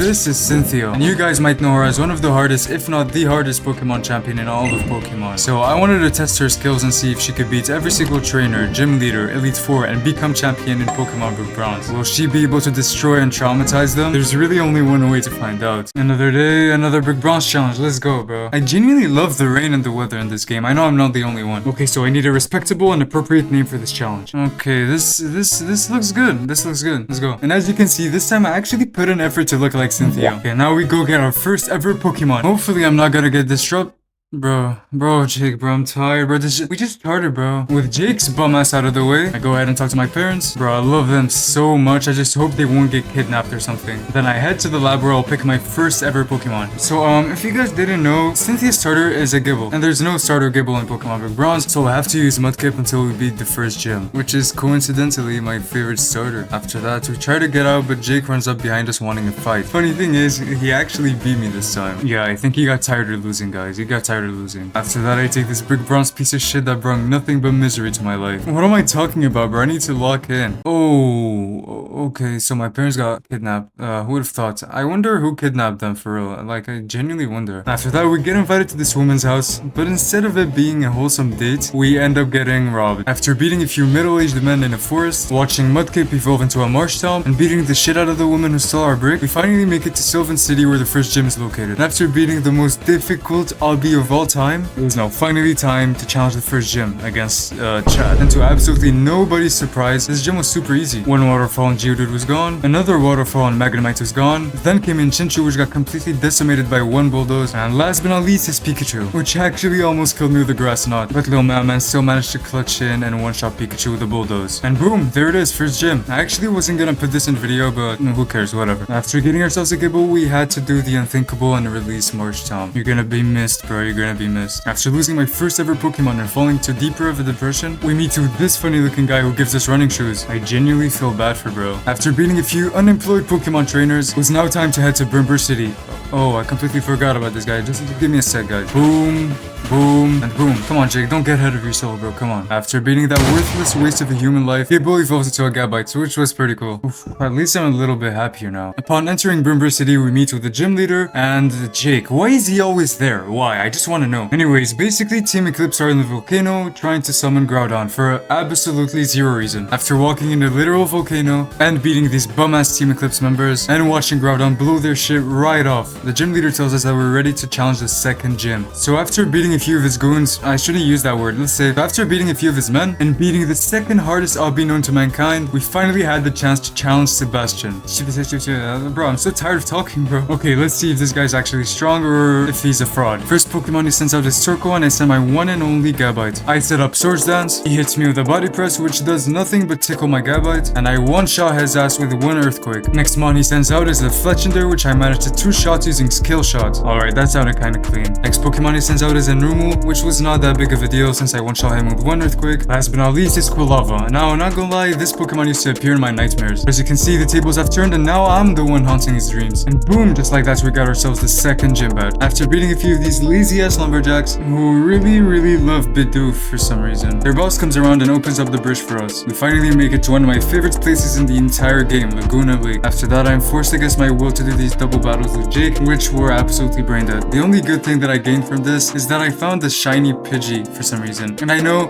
this is Cynthia, and you guys might know her as one of the hardest, if not the hardest Pokemon champion in all of Pokemon. So I wanted to test her skills and see if she could beat every single trainer, gym leader, Elite Four, and become champion in Pokemon Brook Bronze. Will she be able to destroy and traumatize them? There's really only one way to find out. Another day, another Brook Bronze challenge. Let's go, bro. I genuinely love the rain and the weather in this game. I know I'm not the only one. Okay, so I need a respectable and appropriate name for this challenge. Okay, this looks good. This looks good. Let's go. And as you can see, this time I actually put an effort to look like Cynthia. Okay, now we go get our first ever Pokemon. Hopefully I'm not gonna get disrupted. Bro, Jake, bro, I'm tired, bro. We just started, bro. With Jake's bum ass out of the way, I go ahead and talk to my parents. Bro, I love them so much. I just hope they won't get kidnapped or something. Then I head to the lab where I'll pick my first ever Pokemon. So, if you guys didn't know, Cynthia's starter is a Gibble. And there's no starter Gibble in Pokemon Brook Bronze, so I have to use Mudkip until we beat the first gym, which is coincidentally my favorite starter. After that, we try to get out, but Jake runs up behind us wanting a fight. Funny thing is, he actually beat me this time. Yeah, I think he got tired of losing, guys. He got tired of losing. After that, I take this Brook Bronze piece of shit that brought nothing but misery to my life. What am I talking about, bro? I need to lock in. Oh, okay, so my parents got kidnapped. Who would have thought? I wonder who kidnapped them for real. Like, I genuinely wonder. After that, we get invited to this woman's house, but instead of it being a wholesome date, we end up getting robbed. After beating a few middle-aged men in a forest, watching Mudkip evolve into a marsh town, and beating the shit out of the woman who stole our brick, we finally make it to Sylvan City where the first gym is located. And after beating the most difficult obby of all time, it was now finally time to challenge the first gym against Chad. And to absolutely nobody's surprise, this gym was super easy. One waterfall in Geodude was gone, another waterfall in Magnemite was gone, then came in Chinchu, which got completely decimated by one bulldoze, and last but not least is Pikachu, which actually almost killed me with a grass knot. But Lil Man still managed to clutch in and one-shot Pikachu with a bulldoze. And boom, there it is, first gym. I actually wasn't gonna put this in video, but who cares, whatever. After getting ourselves a Gibble, we had to do the unthinkable and release Marsh Town. You're gonna be missed, bro, you're gonna be missed. After losing my first ever Pokemon and falling to deeper of a depression, we meet with this funny looking guy who gives us running shoes. I genuinely feel bad for bro. After beating a few unemployed Pokemon trainers, it was now time to head to Brimber City. Oh, I completely forgot about this guy. Just give me a sec, guys. Boom, boom, and boom. Come on, Jake, don't get ahead of yourself, bro. Come on. After beating that worthless waste of a human life, Gibble evolves into a Gabite, which was pretty cool. Oof, at least I'm a little bit happier now. Upon entering Brimber City, we meet with the gym leader and Jake. Why is he always there? Why? I just want to know. Anyways, basically, Team Eclipse are in the volcano trying to summon Groudon for absolutely zero reason. After walking in a literal volcano and beating these bum-ass Team Eclipse members and watching Groudon blow their shit right off, the gym leader tells us that we're ready to challenge the second gym. So after beating a few of his goons, I shouldn't use that word, let's say, after beating a few of his men and beating the second hardest obby known to mankind, we finally had the chance to challenge Sebastian. Bro, I'm so tired of talking, bro. Okay, let's see if this guy's actually strong or if he's a fraud. First Pokemon he sends out is Turco, and I send my one and only Gabite. I set up Swords Dance, he hits me with a body press which does nothing but tickle my Gabite, and I one-shot his ass with one Earthquake. Next mon he sends out is a Fletchinder, which I managed to two-shot using Skill Shot. Alright, that sounded kinda clean. Next Pokemon he sends out is a Numu, which was not that big of a deal since I one-shot him with one Earthquake. Last but not least is Quilava. Now, not gonna lie, this Pokemon used to appear in my nightmares. As you can see, the tables have turned and now I'm the one haunting his dreams. And boom, just like that we got ourselves the second gym badge. After beating a few of these lazy-ass lumberjacks who really love Bidoof for some reason, their boss comes around and opens up the bridge for us. We finally make it to one of my favorite places in the entire game, Laguna Lake. After that, I'm forced against my will to do these double battles with Jake, which were absolutely brain dead. The only good thing that I gained from this is that I found a shiny Pidgey for some reason. And I know,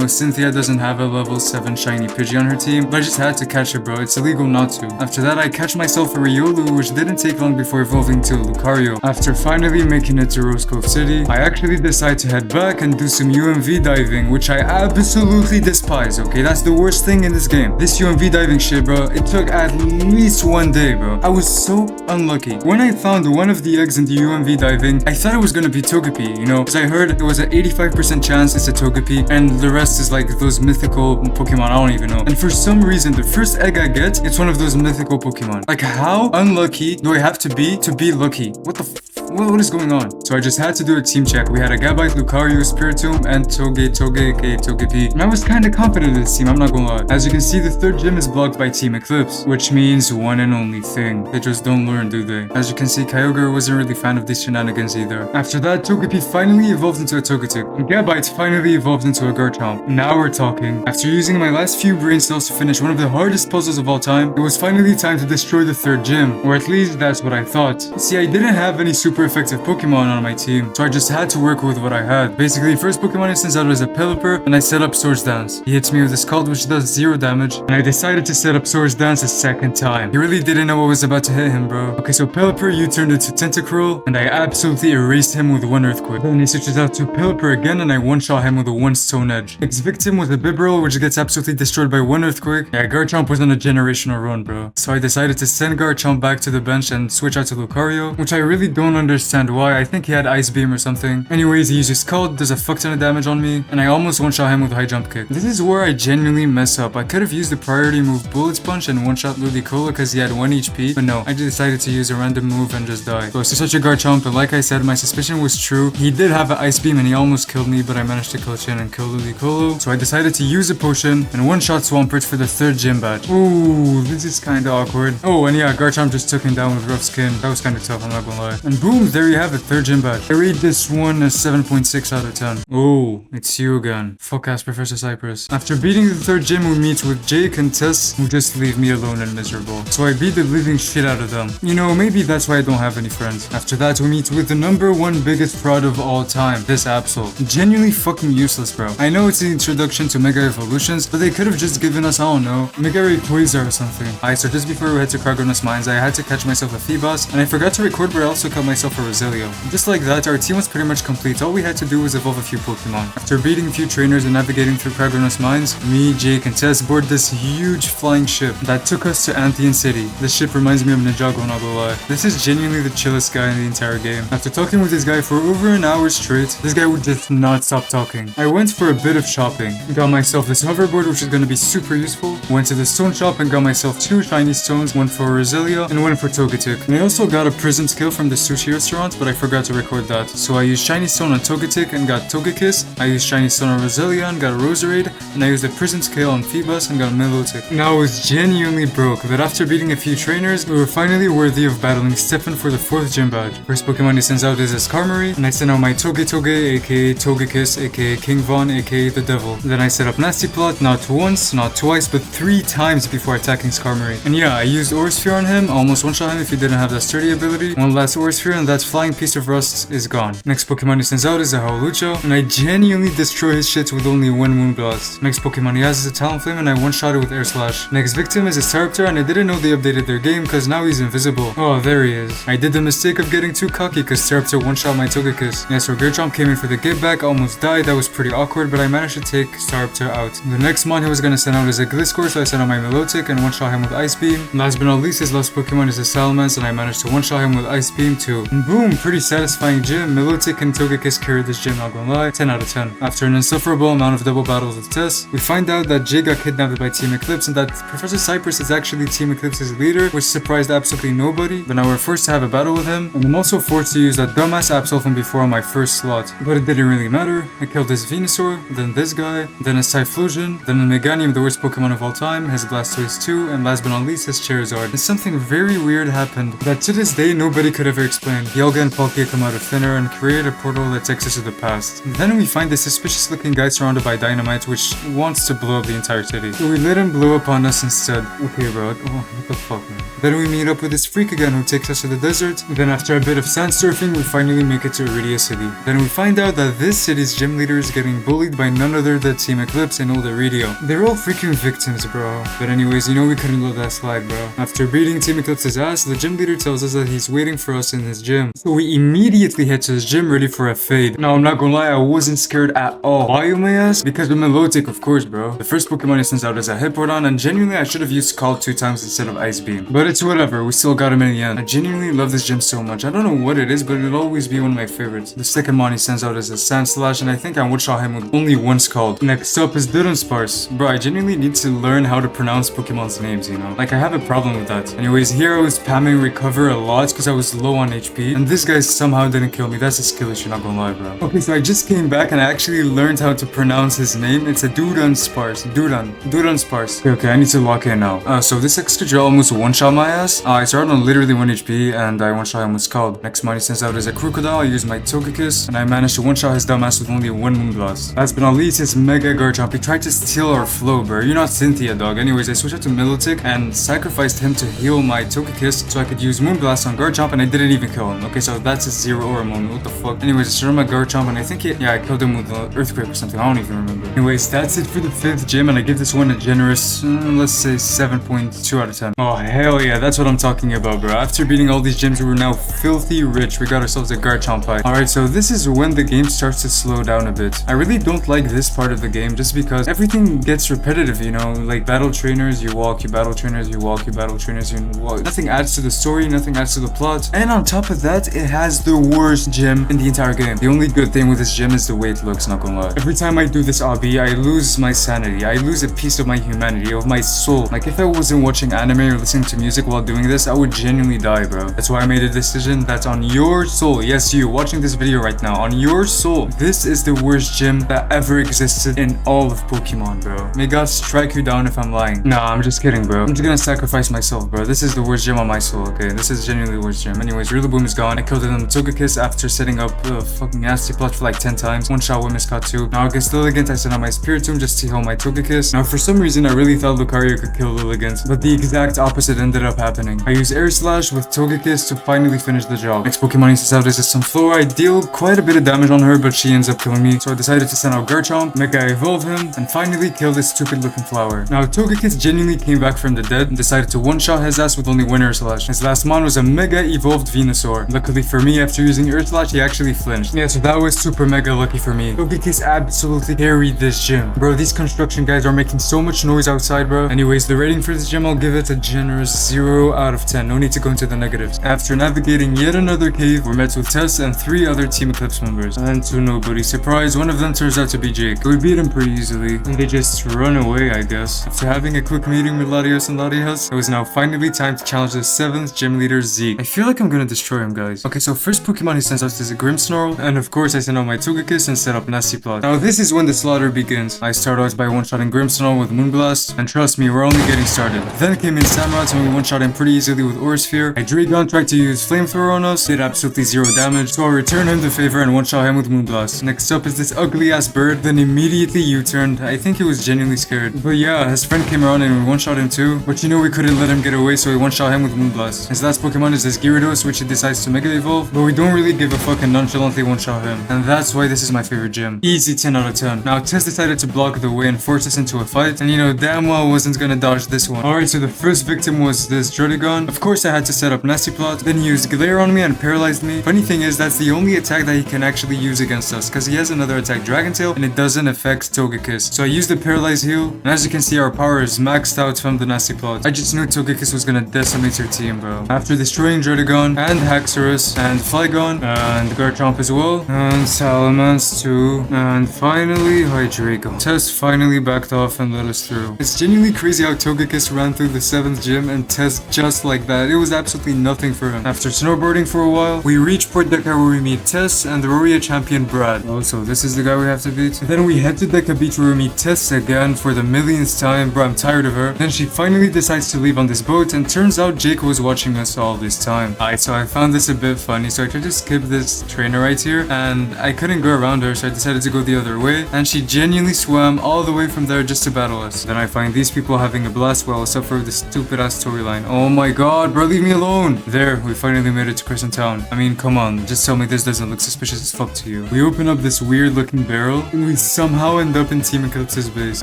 Cynthia doesn't have a level 7 shiny Pidgey on her team, but I just had to catch it, bro. It's illegal not to. After that, I catch myself a Riolu, which didn't take long before evolving to Lucario. After finally making it to Rose Cove City, I actually decide to head back and do some UMV diving, which I absolutely despise, okay? That's the worst thing in this game. This UMV diving shit, bro, it took at least one day, bro. I was so unlucky. When I found one of the eggs in the UMV diving, I thought it was gonna be Togepi, you know? Because I heard it was an 85% chance it's a Togepi, and the rest is like those mythical Pokemon, I don't even know. And for some reason, the first egg I get, it's one of those mythical Pokemon. Like, how unlucky do I have to be lucky? What the f what is going on? So I just had to do a team check. We had a Gabite, Lucario, Spiritomb, and Togepi, aka Togepi. And I was kinda confident in this team, I'm not gonna lie. As you can see, the third gym is blocked by Team Eclipse, which means one and only thing. They just don't learn, do they? As you can see, Kyogre wasn't really a fan of these shenanigans either. After that, Togepi finally evolved into a Togetic, and Gabite finally evolved into a Garchomp. Now we're talking. After using my last few brain cells to finish one of the hardest puzzles of all time, it was finally time to destroy the third gym, or at least that's what I thought. See, I didn't have any super effective Pokemon on my team, so I just had to work with what I had. Basically, first Pokemon I sent out was a Pelipper, and I set up Swords Dance. He hits me with a Scald which does 0 damage, and I decided to set up Swords Dance a second time. He really didn't know what was about to hit him, bro. Okay, so Pelipper U-turned into Tentacruel, and I absolutely erased him with one Earthquake. Then he switches out to Pelipper again, and I one-shot him with a 1 Stone Edge. Next victim was a Bibarel, which gets absolutely destroyed by 1 Earthquake. Yeah, Garchomp was on a generational run, bro. So I decided to send Garchomp back to the bench and switch out to Lucario, which I really don't understand why. I think he had Ice Beam or something. Anyways, he uses Scald, does a fuck ton of damage on me, and I almost one-shot him with High Jump Kick. This is where I genuinely mess up. I could have used the priority move Bullet Sponge and one-shot Ludicolo because he had 1 HP, but no, I just decided to use a random move and just die. So such a Garchomp, but like I said, my suspicion was true. He did have an Ice Beam and he almost killed me, but I managed to clutch in and kill Ludicolo. So I decided to use a potion and one-shot Swampert for the third gym badge. Ooh, this is kinda awkward. Oh, and yeah, Garchomp just took him down with Rough Skin. That was kinda tough, I'm not gonna lie. And boom, there you have it, third gym badge. I rate this one a 7.6 out of 10. Oh, it's you again. Fuck ass Professor Cypress. After beating the third gym, we meet with Jake and Tess, who just leave me alone and miserable. So I beat the living shit out of them. You know, maybe that's why I don't have any friends. After that, we meet with the #1 biggest fraud of all time, this Absol. Genuinely fucking useless, bro. I know it's an introduction to Mega Evolutions, but they could have just given us, I don't know, Mega Rayquaza or something. Alright, so just before we head to Kragonos Mines, I had to catch myself a Feebas, and I forgot to record, but I also caught myself a Roselia. Just like that, our team was pretty much complete. All we had to do was evolve a few Pokemon. After beating a few trainers and navigating through Kragonos Mines, me, Jake, and Tess board this huge flying ship that took us to Anthean City. This ship reminds me of Ninjago, not gonna lie. This is genuinely the chillest guy in the entire game. After talking with this guy for over an hour straight, this guy would just not stop talking. I went for a bit of shopping. Got myself this hoverboard, which is gonna be super useful. Went to the stone shop and got myself 2 shiny stones, one for Roselia and one for Togetic. And I also got a prison skill from the sushi restaurant, but I forgot to record that. So I used shiny stone on Togetic and got Togekiss. I used shiny stone on Roselia and got Roserade. And I used the prison skill on Feebas and got Milotic. Now I was genuinely broke, but after beating a few trainers, we were finally worthy of battling Stefan for the 4th gym badge. First Pokemon he sends out is a Skarmory, and I send out my Togetoge, aka Togekiss, aka King Von, aka the Devil. Then I set up Nasty Plot not once, not twice, but 3 times before attacking Skarmory. And yeah, I used Aura Sphere on him, almost one-shot him if he didn't have that sturdy ability. One last Aura Sphere and that flying piece of rust is gone. Next Pokemon he sends out is a Howlucha, and I genuinely destroy his shit with only 1 Moonblast. Next Pokemon he has is a Talonflame, and I one-shot it with Air Slash. Next victim is a Staraptor, and I didn't know they updated their game because now he's invisible. Oh, there he is. I did the mistake of getting too cocky because Staraptor one-shot my Togekiss. Yeah, so Garchomp came in for the get back, almost died. That was pretty awkward, but I managed to take Staraptor out. The next mon he was gonna send out is a Gliscor, so I sent out my Milotic and one-shot him with Ice Beam. Last but not least, his last Pokemon is a Salamence, and I managed to one-shot him with Ice Beam too. And boom, pretty satisfying gym. Milotic and Togekiss carried this gym, not gonna lie. 10 out of 10. After an insufferable amount of double battles with Tess, we find out that Jay got kidnapped by Team Eclipse and that Professor Cypress is actually Team Eclipse's leader, which surprised absolutely nobody. But now we're forced to have a battle with him, and I'm also forced to use that dumbass Absol from before on my first slot. But it didn't really matter. I killed this Venusaur, then this guy, then a Typhlosion, then a Meganium, the worst Pokemon of all time, his Blastoise 2, and last but not least, his Charizard. And something very weird happened that to this day nobody could ever explain. Dialga and Palkia come out of thin air and create a portal that takes us to the past. Then we find this suspicious looking guy surrounded by dynamite which wants to blow up the entire city. So we let him blow up on us instead. Okay bro, what the fuck man. Then we meet up with this freak again who takes us to the desert. Then after a bit of sand surfing, we finally make it to Iridia City. Then we find out that this city's gym leader is getting bullied by none other than Team Eclipse and old Iridia. They're all freaking victims, bro. But anyways, you know we couldn't let that slide, bro. After beating Team Eclipse's ass, the gym leader tells us that he's waiting for us in his gym. So we immediately head to his gym ready for a fade. Now I'm not gonna lie, I wasn't scared at all. Why, you may ask? Because with Milotic, of course, bro. The first Pokemon he sends out is a Hippowdon, and genuinely I should have used Scald 2 times instead of Ice Beam. But it's whatever, we still got him in the end. I genuinely love this gym so much. I don't know what it is, but it'll always be one of my favorites. The second mon he sends out is a Sandslash, and I think I one-shot him with only 1 Scald. Next up is Dunsparce. Bro, I genuinely need to learn how to pronounce Pokemon's names, you know? Like, I have a problem with that. Anyways, here I was spamming recover a lot because I was low on HP. HP, and this guy somehow didn't kill me. That's a skill issue, not gonna lie, bro. Okay, so I just came back and I actually learned how to pronounce his name. It's a Duran Sparse. Duran Sparse. Okay, I need to lock in now. So this extra drill almost one-shot my ass. I started on literally 1 HP, and I one-shot him with Scald. Next money sends out as a Crocodile. I use my Togekiss, and I managed to one-shot his dumbass with only 1 Moonblast. Last but not least, his Mega Garchomp. He tried to steal our flow, bro. You're not Cynthia, dog. Anyways, I switched out to Milotic and sacrificed him to heal my Togekiss so I could use Moonblast on Garchomp, and I didn't even kill him. Okay, so that's a 0 aura moment. What the fuck? Anyways, I started my Garchomp, and I think I killed him with an Earthquake or something. I don't even remember. Anyways, that's it for the 5th gym, and I give this one a generous, let's say 7.2 out of 10. Oh, hell yeah, that's what I'm talking about, bro. After beating all these gyms, we were now filthy rich. We got ourselves a Garchomp fight. Alright, so this is when the game starts to slow down a bit. I really don't like this part of the game just because everything gets repetitive, you know? Like battle trainers, you walk, you battle trainers, you walk, you battle trainers, you walk. Nothing adds to the story, nothing adds to the plot. And on top of that, it has the worst gym in the entire game. The only good thing with this gym is the way it looks, not gonna lie. Every time I do this obby, I lose my sanity. I lose a piece of my humanity, of my soul. Like if I wasn't watching anime or listening to music while doing this, I would genuinely die, bro. That's why I made a decision that on your soul, yes, you watching this video right now, on your soul, this is the worst gym that ever existed in all of Pokemon, bro. May God strike you down if I'm lying. Nah, I'm just kidding, bro. I'm just gonna sacrifice myself, bro. This is the worst gym on my soul, okay? This is genuinely the worst gym. Anyways, Rillaboom is gone. I killed him with Togekiss after setting up a fucking nasty plot for like 10 times. One shot with Miskatsu. Now against Lilligant, I sent out my Spiritomb just to heal my Togekiss. Now for some reason, I really thought Lucario could kill Lilligant, but the exact opposite ended up happening. I use Air Slash with Togekiss to finally finish the job. Next Pokemon he sends out is a Sunflora. I deal quite a bit of damage on her, but she ends up killing me. So I decided to send out Garchomp, Mega Evolve him, and finally kill this stupid looking flower. Now Togekiss genuinely came back from the dead and decided to one-shot his ass with only one Air Slash. His last mon was a Mega Evolved Venusaur. Luckily for me, after using Air Slash, he actually flinched. Yeah, so that was super mega lucky for me. Togekiss absolutely carried this gym. Bro, these construction guys are making so much noise outside, bro. Anyways, the rating for this gym, I'll give it a generous 0 out of 10. No need to go into the negatives. After navigating yet another cave, we're met with Tess and 3 other Team Eclipse members. And to nobody's surprise, one of them turns out to be Jake. We beat him pretty easily, and they just run away, I guess. After having a quick meeting with Latios and Latias, it was now finally time to challenge the 7th gym leader, Zeke. I feel like I'm gonna destroy him, guys. Okay, so first Pokemon he sends out is a Grimmsnarl, and of course I send out my Togekiss and set up Nasty Plot. Now this is when the slaughter begins. I start out by one-shotting Grimmsnarl with Moonblast, and trust me, we're only getting started. Then came in Samurott, and we one-shot him pretty easily with Aura Sphere. I Dragon tried to use Flamethrower on us, did absolutely 0 damage, so I return him the favor and one-shot him with Moonblast. Next up is this ugly-ass bird, then immediately U-turned. I think he was genuinely scared. But yeah, his friend came around and we one-shot him too, but you know we couldn't let him get away, so we one-shot him with Moonblast. His last Pokemon is this Gyarados, which he decides to Mega Evolve, but we don't really give a fuck and nonchalantly one-shot him. And that's why this is my favorite gym. Easy 10 out of 10. Now Tess decided to block the way and force us into a fight, and you know damn well I wasn't gonna dodge this one. Alright, so the first victim was this Druddigon. Of course I had to set up Nasty Plot, then he used Glare on me and paralyzed me. Funny thing is, that's the only attack that he can actually use against us, because he has another attack, Dragon Tail, and it doesn't affect Togekiss. So I used the Paralyze heal, and as you can see our power is maxed out from the Nasty Plot. I just knew Togekiss was gonna decimate your team, bro. After destroying Druddigon, and Haxorus, and Flygon, and Garchomp as well, and Salamence too, and finally Hydreigon. Tess finally backed off and let us through. It's genuinely crazy how Togekiss ran through the 7th gym and Tess just like that. It was absolutely nothing for him. After snowboarding for a while, we reach Port Deca where we meet Tess and the Roria champion Brad. Oh, so this is the guy we have to beat? Then we head to Deca Beach where we meet Tess again for the millionth time. Bro, I'm tired of her. Then she finally decides to leave on this boat, and turns out Jake was watching us all this time. Alright, so I found this a bit funny, so I tried to skip this trainer right here, and I couldn't go around her, so I decided to go the other way, and she genuinely swam all the way from there just to battle us. Then I find these people having a blast while I suffer with this stupid ass storyline. Oh my god, bro, leave me alone! There, we finally made it to Crescent Town. I mean, come on, just tell me this doesn't look suspicious as fuck to you. We open up this weird looking barrel, and we somehow end up in Team Eclipse's base.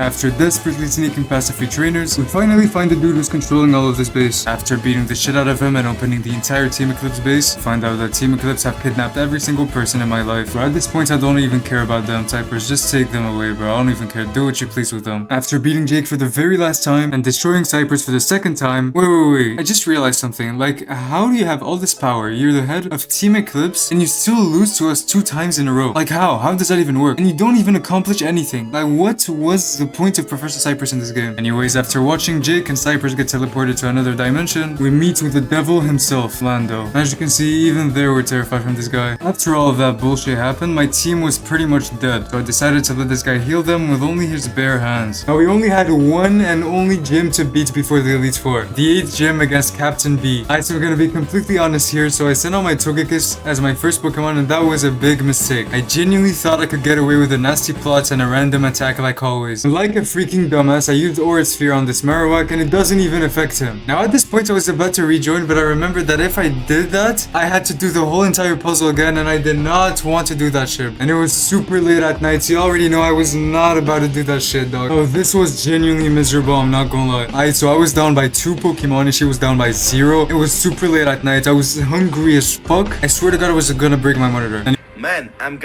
After desperately sneaking past a few trainers, we finally find the dude who's controlling all of this base. After beating the shit out of him and opening the entire Team Eclipse base, we find out that Team Eclipse have kidnapped every single person in my life. But at this point, I don't even care about them typers. Just take them away, bro. I don't even care. Do what you please with them. After beating Jake for the very last time and destroying Cypress for the second time, wait. I just realized something. Like, how do you have all this power? You're the head of Team Eclipse and you still lose to us 2 times in a row. Like, how? How does that even work? And you don't even accomplish anything. Like, what was the point of Professor Cypress in this game? Anyways, after watching Jake and Cypress get teleported to another dimension, we meet with the devil himself, Lando. As you can can see, even they were terrified from this guy. After all of that bullshit happened, my team was pretty much dead, so I decided to let this guy heal them with only his bare hands. Now we only had one and only gym to beat before the Elite Four. The 8th gym against Captain B. So I'm gonna be completely honest here, so I sent out my Togekiss as my first Pokemon, and that was a big mistake. I genuinely thought I could get away with a nasty plot and a random attack like always. Like a freaking dumbass, I used Aura Sphere on this Marowak and it doesn't even affect him. Now at this point I was about to rejoin, but I remembered that if I did that, I had to do the whole entire puzzle again, and I did not want to do that shit. And it was super late at night, so you already know I was not about to do that shit, dog. Oh, this was genuinely miserable, I'm not gonna lie. Alright, so I was down by 2 Pokemon and she was down by 0. It was super late at night, I was hungry as fuck. I swear to God I was gonna break my monitor. And Man, I'm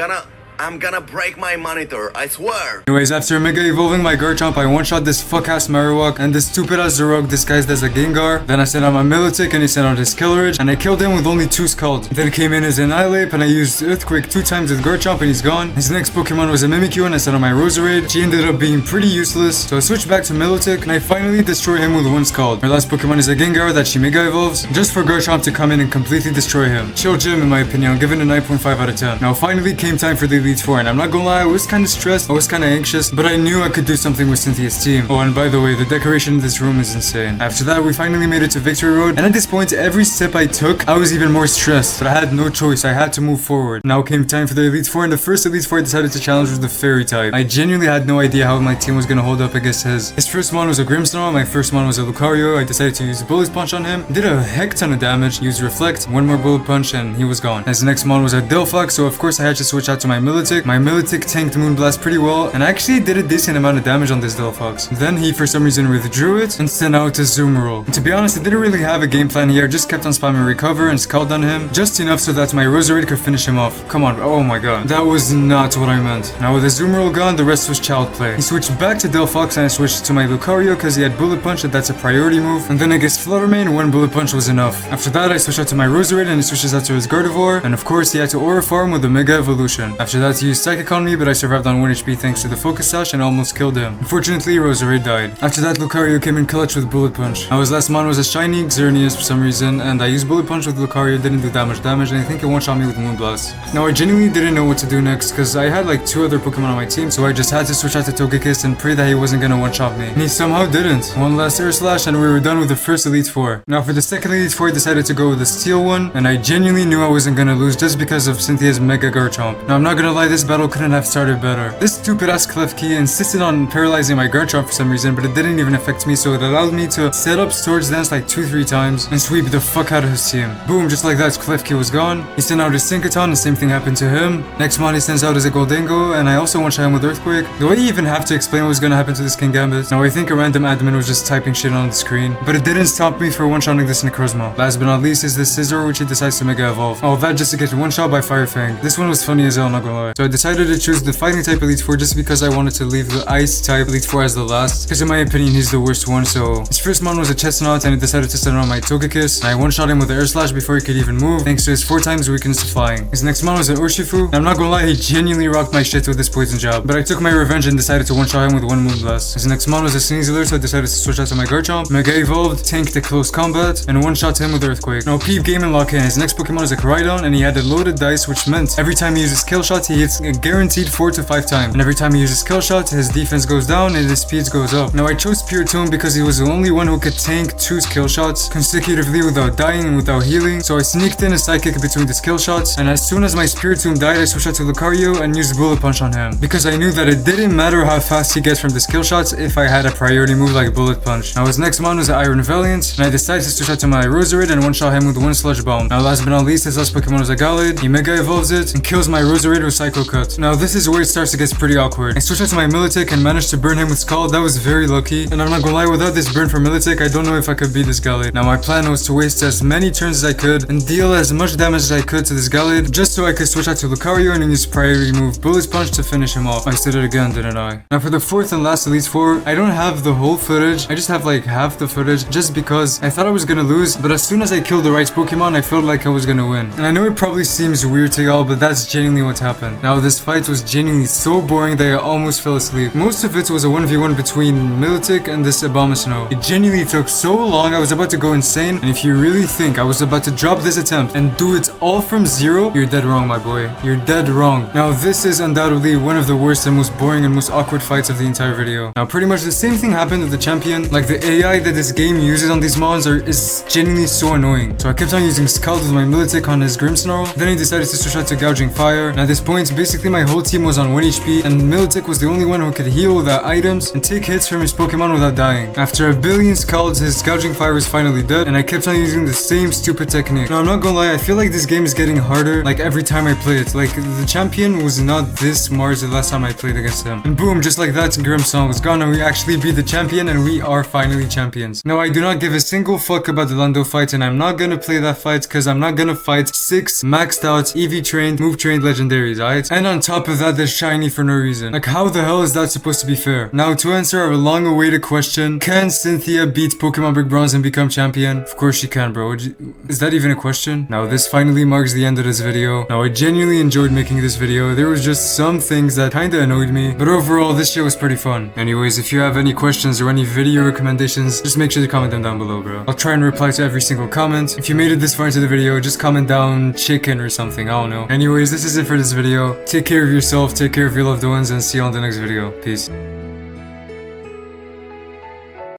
gonna break my monitor, I swear. anyways, after Mega Evolving my Garchomp, I one-shot this fuck-ass Marowak and this stupid-ass Zarok disguised as a Gengar. Then I sent out my Milotic and he sent out his Killrage, and I killed him with only 2 Scald. Then came in as Annihilate and I used Earthquake 2 times with Garchomp and he's gone. His next Pokemon was a Mimikyu and I sent out my Roserade. She ended up being pretty useless, so I switched back to Milotic and I finally destroy him with 1 Scald. My last Pokemon is a Gengar that she Mega Evolves, just for Garchomp to come in and completely destroy him. Chill gym in my opinion, I'll give it a 9.5 out of 10. Now finally came time for the Elite Four, and I'm not gonna lie, I was kinda stressed, I was kinda anxious, but I knew I could do something with Cynthia's team. Oh, and by the way, the decoration in this room is insane. After that, we finally made it to Victory Road, and at this point, every step I took, I was even more stressed, but I had no choice, I had to move forward. Now came time for the Elite Four, and the first Elite Four I decided to challenge was the Fairy type. I genuinely had no idea how my team was gonna hold up against his. His first one was a Grimmsnarl, my first one was a Lucario. I decided to use a Bullet Punch on him, did a heck ton of damage, used Reflect, 1 more Bullet Punch, and he was gone. His next one was a Delphox, so of course I had to switch out to my Milotic. My Milotic tanked Moonblast pretty well, and I actually did a decent amount of damage on this Delphox. Then he for some reason withdrew it and sent out a Zoomerol. And to be honest, I didn't really have a game plan here, I just kept on spamming Recover and Scald on him, just enough so that my Roserade could finish him off. Come on, oh my god. That was not what I meant. Now with the Zoomerol gone, the rest was child play. He switched back to Delphox and I switched to my Lucario because he had Bullet Punch and that's a priority move. And then I guess Fluttermane, 1 Bullet Punch was enough. After that, I switched out to my Roserade and he switches out to his Gardevoir. And of course, he had to Aura Farm with the Mega Evolution. After that, he used Psychic on me, but I survived on 1 HP thanks to the Focus Sash and almost killed him. Unfortunately, Roserade died. After that, Lucario came in clutch with Bullet Punch. Now his last mon was a shiny Xerneas for some reason, and I used Bullet Punch with Lucario, didn't do that much damage, and I think it one-shot me with Moonblast. Now I genuinely didn't know what to do next, because I had like 2 other Pokemon on my team, so I just had to switch out to Togekiss and pray that he wasn't gonna one-shot me. And he somehow didn't. 1 last Air Slash and we were done with the first Elite Four. Now for the second Elite Four, I decided to go with the Steel one, and I genuinely knew I wasn't gonna lose just because of Cynthia's Mega Garchomp. Now I'm not gonna lie, this battle couldn't have started better. This stupid ass Klefki insisted on paralyzing my Garchomp for some reason, but it didn't even affect me, so it allowed me to set up Swords Dance like 2-3 times and sweep the fuck out of his team. Boom, just like that, Klefki was gone. He sent out his Syncaton, the same thing happened to him. Next mon he sends out as a Goldengo, and I also one-shot him with Earthquake. Do I even have to explain what was gonna happen to this Kingambit? Now I think a random admin was just typing shit on the screen, but it didn't stop me for one-shotting this Necrozma. Last but not least is this Scizor, which he decides to Mega Evolve. Oh, that just to get one-shot by Fire Fang. This one was funny as hell, not gonna lie. So I decided to choose the Fighting type Elite Four just because I wanted to leave the Ice type Elite Four as the last, because in my opinion he's the worst one. So his first mon was a Chestnut, and he decided to send on my Togekiss, and I one-shot him with the Air Slash before he could even move, thanks to his 4 times weakness to flying. His next mon was an Urshifu, and I'm not gonna lie, he genuinely rocked my shit with this Poison Jab, but I took my revenge and decided to one-shot him with 1 Moonblast. His next mon was a Sneasler, so I decided to switch out to my Garchomp, Mega Evolved, tanked the close combat, and one-shot him with Earthquake. Now peep game and lock in. His next Pokemon is a Koraidon, and he had a loaded dice, which meant every time he uses Kill Shot, he hits a guaranteed 4 to 5 times, and every time he uses Kill Shot, his defense goes down and his speed goes up. Now I chose Spiritomb because he was the only one who could tank 2 skill shots consecutively without dying and without healing, so I sneaked in a Psychic between the skill shots, and as soon as my Spiritomb died, I switched out to Lucario and used Bullet Punch on him, because I knew that it didn't matter how fast he gets from the skill shots if I had a priority move like Bullet Punch. Now his next mon was Iron Valiant, and I decided to switch out to my Roserade and one-shot him with 1 Sludge Bomb. Now last but not least, his last Pokemon was a Gallade. He Mega Evolves it and kills my Roserade with Psycho Cut. Now this is where it starts to get pretty awkward. I switched out to my Milotic and managed to burn him with Scald. That was very lucky, and I'm not gonna lie, without this burn from Milotic, I don't know if I could beat this Gallade. Now my plan was to waste as many turns as I could and deal as much damage as I could to this Gallade, just so I could switch out to Lucario and use priority move Bullet Punch to finish him off. I did it again, didn't I? Now for the 4th and last Elite Four, I don't have the whole footage, I just have like half the footage, just because I thought I was gonna lose, but as soon as I killed the right Pokemon, I felt like I was gonna win. And I know it probably seems weird to y'all, but that's genuinely what happened. happened. Now this fight was genuinely so boring that I almost fell asleep. Most of it was a 1v1 between Militic and this Abomasnow. It genuinely took so long, I was about to go insane, and if you really think I was about to drop this attempt and do it all from zero, you're dead wrong, my boy. You're dead wrong. Now this is undoubtedly one of the worst and most boring and most awkward fights of the entire video. Now pretty much the same thing happened with the champion. Like the AI that this game uses on these mons is genuinely so annoying. So I kept on using Scald with my Militic on his Grimmsnarl. Then he decided to switch out to Gouging Fire. And at this point, basically my whole team was on 1 HP, and Militic was the only one who could heal without items and take hits from his Pokemon without dying. After a billion Scalds, his Gouging Fire was finally dead, and I kept on using the same stupid technique. Now I'm not gonna lie, I feel like this game is getting harder like every time I play it. Like the champion was not this smart the last time I played against him. And boom, just like that, Grimmsnarl was gone and we actually beat the champion, and we are finally champions. Now I do not give a single fuck about the Lando fight, and I'm not gonna play that fight because I'm not gonna fight 6 maxed out EV trained, move trained legendaries, alright? And on top of that, they're shiny for no reason. Like how the hell is that supposed to be fair? Now to answer our long awaited question, can Cynthia beat Pokemon Brick Bronze and become champion? Of course she can, bro. Is that even a question? Now this finally marks the end of this video. Now I genuinely enjoyed making this video. There was just some things that kinda annoyed me, but overall this shit was pretty fun. Anyways, if you have any questions or any video recommendations, just make sure to comment them down below, bro. I'll try and reply to every single comment. If you made it this far into the video, just comment down chicken or something, I don't know. Anyways, this is it for this video. Take care of yourself, take care of your loved ones, and see you on the next video. Peace.